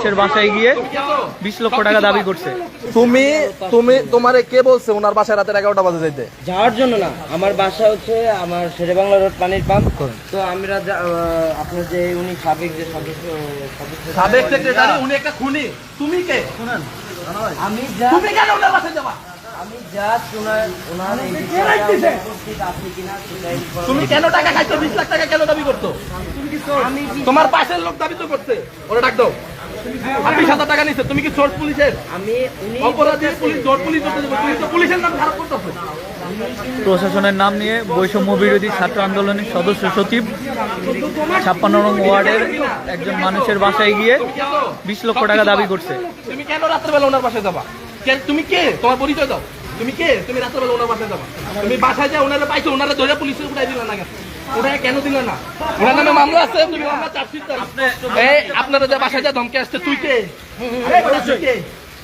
মানুষের বাসায় গিয়ে 20 লক্ষ টাকা দাবি করছে। তুমি তুমি তোমারে কে বলছে ওনার বাসায় রাতের 11টা বাজে যাইতে? যাওয়ার জন্য না, আমার বাসা হচ্ছে আমার শেরেবাংলা রোড পানির পাম্প। তো আমরা আপনার যে উনি সাবেক যে সদস্য সাবেক সেক্রেটারি, উনি একটা খুনি। তুমি কে? শুনেন, আমি যা তুমি কেন ওনার বাসায় যাবা? আমি যা ওনার এই বিষয়টা উপস্থিত আছে কিনা সেটাই। তুমি কেন টাকা খাইছো? 20 লাখ টাকা কেন দাবি করছো? আমি তোমার পাশের লোক দাবি তো করছে, ওরা ডাক দাও। 20,000 টাকা নিচ্ছে, তুমি কি চোর পুলিশের? আমি উনি অপরাধী পুলিশ, চোর পুলিশ করতে যাবে, তুমি তো পুলিশের নাম খারাপ করতেছো। প্রশাসনের নাম নিয়ে বৈষম্য বিরোধী ছাত্র আন্দোলনের সদস্য সচিব 56 নং ওয়ার্ডের একজন মানুষের বাসায় গিয়ে 20 লক্ষ টাকা দাবি করছে। তুমি কেন রাত্রেবেলা ওনার বাসায় যাবা? তুমি কে? তোমার পরিচয় দাও। তুমি কে? তুমি রাত্রেবেলা ওনার বাসায় যাবা? তুমি বাসায় যা ওনারা পাইছো, ওনারা ধরে পুলিশে উঠাই দিল না কেন? ওনারা কেন দিল না? ওনার নামে মামলা আছে, তুমি মামলা চার্জশিট দাও। এই আপনারা যে বাসায় যা ধমকে আসছে, তুই কে? তুই কে?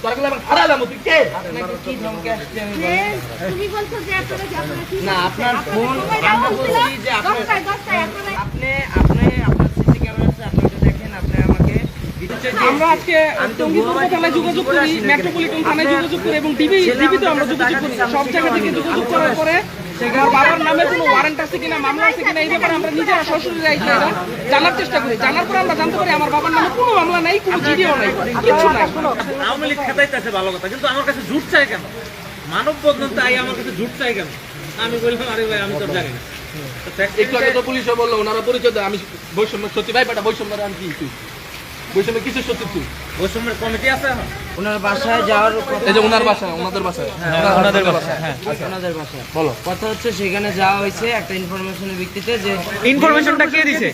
তোর গলা আমার হারালাম, তুই কে? আপনাকে কি ধমকে আসছে আমি তুমি বলছো যে আপনারা না, আপনার ফোন আমরা বলছি যে আপনি আপনার সিসি ক্যামেরা আছে, আপনি তো দেখেন। আপনি আমাকে আমরা আজকে টঙ্গীপুর থানায় যোগাযোগ করি, মেট্রোপলিটন থানায় যোগাযোগ করি এবং ডিবিতে আমরা যোগাযোগ করি। সব জায়গা থেকে যোগাযোগ করার পরে আমার বাবার নামে কোনো ওয়ারেন্ট আছে কিনা, মামলা আছে কিনা, এই ব্যাপারে আমরা নিজেরা সরাসরি জানার চেষ্টা করি। জানার পরে আমরা জানতে পারি আমার বাবার নামে কোনো মামলা নাই, কোনো জিডিও নাই, কিছু নাই। আওয়ামী লীগ খেতাইতেছে ভালো কথা, কিন্তু আমার কাছে ঝুট চাই কেন? মানব বন্ধন তাই আমার কাছে ঝুট চাই কেন? আমি বললাম আরে ভাই আমি তোর জানি না। একটু আগে তো পুলিশও বললো ওনারা পরিচয় দেয়, আমি বৈষম্য সত্যি ভাই বেটা বৈষম্যের আমি কি বৈষম্য কিছু সত্যি তুই বৈষম্যের কমিটি আছে এখন? ওনার বাসায় যাওয়ার এই যে ওনার বাসায়, ওনাদের বাসায়, ওনাদের বাসায়, হ্যাঁ। ওনাদের বাসায় বলো। কথা হচ্ছে সেখানে যাওয়া হয়েছে একটা ইনফরমেশনের ভিত্তিতে যে ইনফরমেশনটা কে দিছে?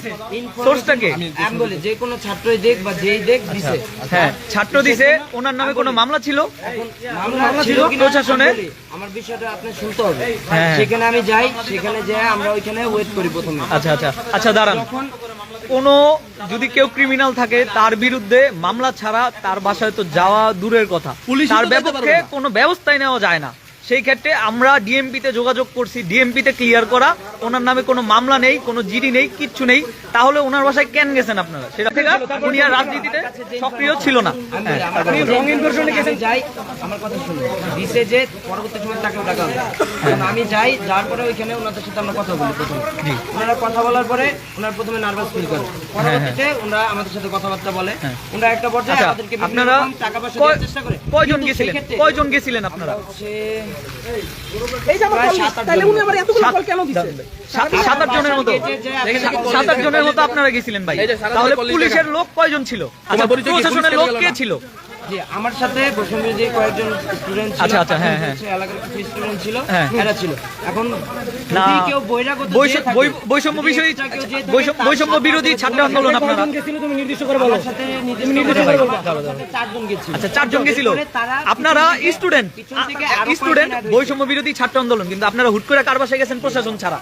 সোর্সটা কে? আমি বলি যে কোনো ছাত্রই দেখ বা যেই দেখ দিছে। হ্যাঁ, ছাত্র দিছে। ওনার নামে কোনো মামলা ছিল? মামলা ছিল কিনা প্রশাসনে? আমি বলি, আমার বিষয়টা আপনি শুনতে হবে। হ্যাঁ। সেখানে আমি যাই, সেখানে যাই আমরা ওইখানে ওয়েট করি প্রথমে। আচ্ছা আচ্ছা আচ্ছা, দাঁড়ান। কোনো যদি কেউ ক্রিমিনাল থাকে তার বিরুদ্ধে মামলা ছাড়া তার বাসায় তো যাওয়া দূরের কথা, তার বিপক্ষে কোনো ব্যবস্থাই নেওয়া যায় না। সেই ক্ষেত্রে আমরা ডিএমপিতে যোগাযোগ করছি, ডিএমপিতে ক্লিয়ার করা ওনার নামে কোনো মামলা নেই, কোনো জিডি নেই, কিচ্ছু নেই। তাহলে ওনার বাসায় কেন গেছেন আপনারা? সেটা থেকে উনি আর রাজনীতিতে সক্রিয় ছিল না। যাই, আমার কথা শুনুন। দিছে যে পরবর্তী সময় তাকেও ডাকা হবে। আমি যাই, যাওয়ার পরে ওইখানে ওনাদের সাথে আমরা কথা বলি। প্রথমে ওনারা কথা বলার পরে ওনারা প্রথমে নার্ভাস ফিল করে, পরবর্তীতে ওনারা আমাদের সাথে কথাবার্তা বলে। ওনারা একটা পর্যায়ে আমাদেরকে আপনারা টাকা পয়সা দেওয়ার চেষ্টা করে। কয়জন গেছিলেন? কয়জন গেছিলেন আপনারা? এই যে আমার কল, তাহলে উনি আবার এতগুলো কল কেন দিছে? 7-8 জনের মতো, 7-8 জনের মতো আপনারা গেছিলেন ভাই। তাহলে পুলিশের লোক কয়জন ছিল? আচ্ছা, প্রশাসনের লোক কে ছিল? জি, আমার সাথে বৈষম্য যে কয়েকজন স্টুডেন্ট ছিল, আচ্ছা আচ্ছা, হ্যাঁ হ্যাঁ, এলাকার কিছু স্টুডেন্ট ছিল, হ্যাঁ। এরা ছিল। এখন না, যদি কেউ বহিরাগত যে থাকে, বৈষম্য বিষয়ী, যদি কেউ যে থাকে, বৈষম্য বিরোধী ছাত্র আন্দোলন আপনারা তুমি নির্দিষ্ট করে বলো। আমার সাথে নির্দিষ্ট করে বলবো। চারজন গেছিল। আচ্ছা, 4 জন গেছিল। আপনারা স্টুডেন্ট, বৈষম্য বিরোধী ছাত্র আন্দোলন, কিন্তু আপনারা হুট করে কার বাসায় গেছেন প্রশাসন ছাড়া?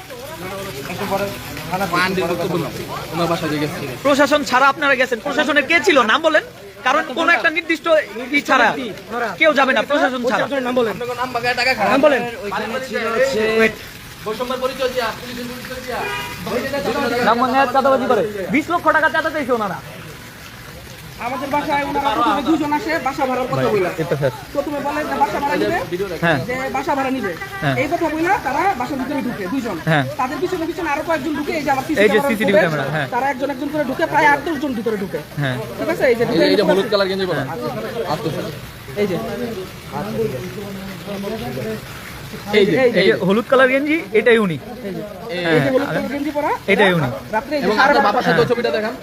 প্রশাসন ছাড়া আপনারা গেছেন। প্রশাসনের কে ছিল? নাম বলেন। কারণ কোন একটা নির্দিষ্ট ছাড়া কেউ যাবে না প্রশাসন ছাড়া। নাম বলেন, নাম বলেন। ওইখানে ছিল হচ্ছে বৈষম্যের পরিচয় দিয়া, পুলিশের পরিচয় দিয়া, নাম মনে চাঁদাবাজি করে 20 লক্ষ টাকা চাঁদা চাইছে ওনারা। আমাদের বাসায় ওনারা প্রথমে দুজন আসে, বাসা ভাড়ার কথা বইলা। প্রথমে বলে যে বাসা ভাড়া নিবে, হ্যাঁ, যে বাসা ভাড়া নিবে, হ্যাঁ। এই কথা বইলা তারা বাসার ভিতরে ঢুকে দুইজন। হ্যাঁ। তাদের পিছনে পিছনে আরো কয়েকজন ঢুকে, এই যে আমার এই যে CCTV ক্যামেরা, হ্যাঁ। তারা একজন একজন করে ঢুকে, প্রায় 8-10 জন ভিতরে ঢুকে। হ্যাঁ, ঠিক আছে, এই যে এই যে হলুদ কালার গেঞ্জি পরা, এই যে এই যে হলুদ কালার গেঞ্জি, এটাই উনি। এই যে হলুদ কালার গেঞ্জি পরা, এটাই উনি। রাত্রে এই যে এবং আপনার বাবার সাথে ছবিটা দেখান।